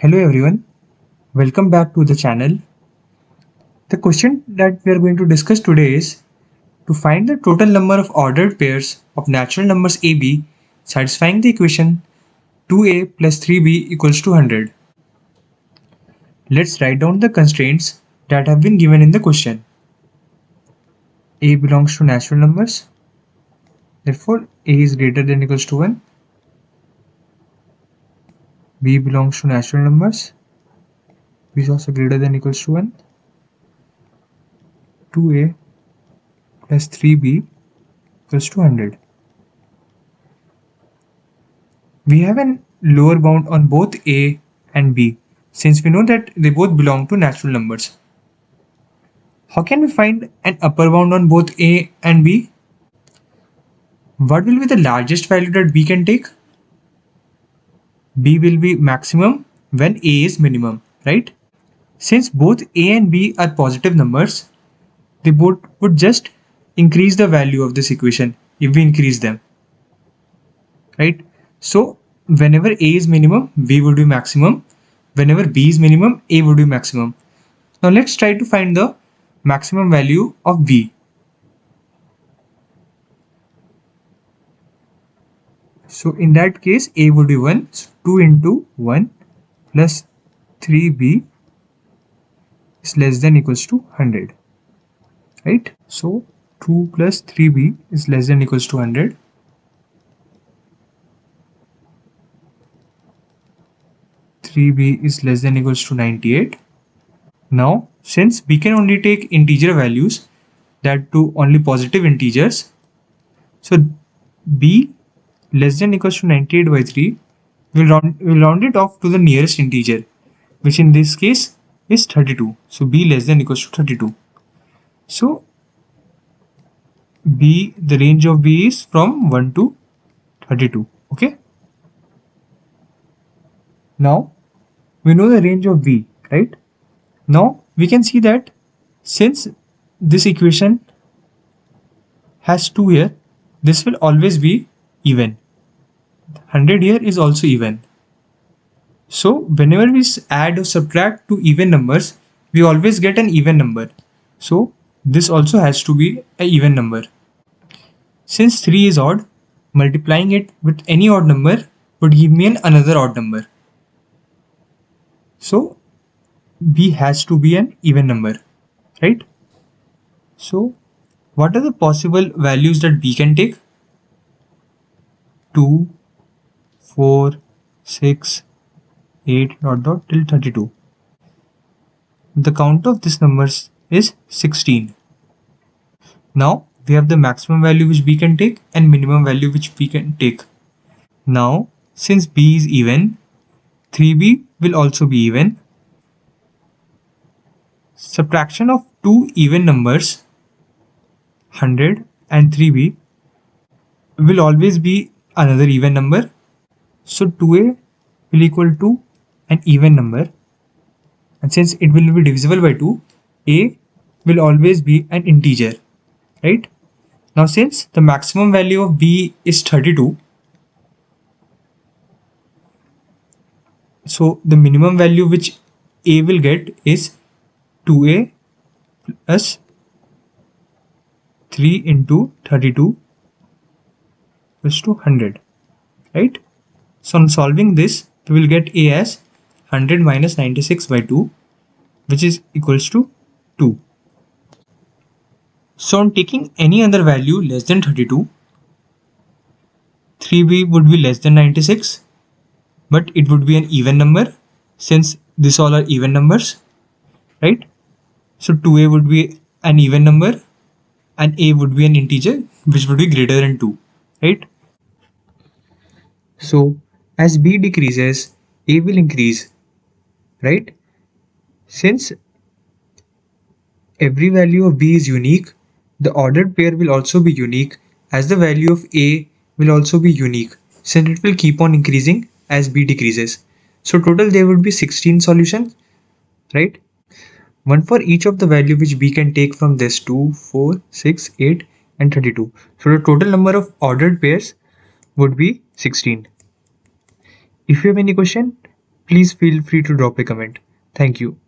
Hello everyone, welcome back to the channel. The question that we are going to discuss today is to find the total number of ordered pairs of natural numbers AB satisfying the equation 2a plus 3b equals to 100. Let's write down the constraints that have been given in the question. A belongs to natural numbers, therefore a is greater than or equals to 1. B belongs to natural numbers, b is also greater than or equals to 1. 2a plus 3b equals to 100. We have a lower bound on both a and b since we know that they both belong to natural numbers. How can we find an upper bound on both a and b? What will be the largest value that b can take? B will be maximum when a is minimum, right? Since both a and b are positive numbers, they both would just increase the value of this equation if we increase them, right? So whenever a is minimum, b would be maximum. Whenever b is minimum, a would be maximum. Now let's try to find the maximum value of b. So in that case, a would be 1. So 2 into 1 plus 3b is less than equals to 100. Right? So 2 plus 3b is less than equals to 100. 3b is less than equals to 98. Now, since b can only take integer values, that to only positive integers, so b less than equals to 98 by 3 we'll round it off to the nearest integer, which in this case is 32. So b less than equals to 32. So the range of b is from 1 to 32. Okay. Now we know the range of b, right? Now we can see that since this equation has 2 here, this will always be even. 100 here is also even. So whenever we add or subtract two even numbers, we always get an even number. So this also has to be an even number. Since 3 is odd, multiplying it with any odd number would give me another odd number. So b has to be an even number, right? So what are the possible values that b can take? 2, 4, 6, 8 dot dot till 32. The count of these numbers is 16. Now we have the maximum value which b can take and minimum value which b can take. Now since b is even, 3b will also be even. Subtraction of two even numbers, 100 and 3b, will always be another even number. So 2a will equal to an even number, and since it will be divisible by 2, a will always be an integer, right? Now since the maximum value of b is 32, so the minimum value which a will get is 2a plus 3 into 32 equals to 100, right? So on solving this, we will get a as 100 minus 96 by 2, which is equals to 2. So on taking any other value less than 32, 3b would be less than 96, but it would be an even number since these all are even numbers, right? So 2a would be an even number and a would be an integer which would be greater than 2, right? So as b decreases, a will increase, right? Since every value of b is unique, the ordered pair will also be unique, as the value of a will also be unique, since it will keep on increasing as b decreases. So total there would be 16 solutions, right? One for each of the value which b can take from this 2, 4, 6, 8 and 32. So the total number of ordered pairs would be 16. If you have any question, please feel free to drop a comment. Thank you.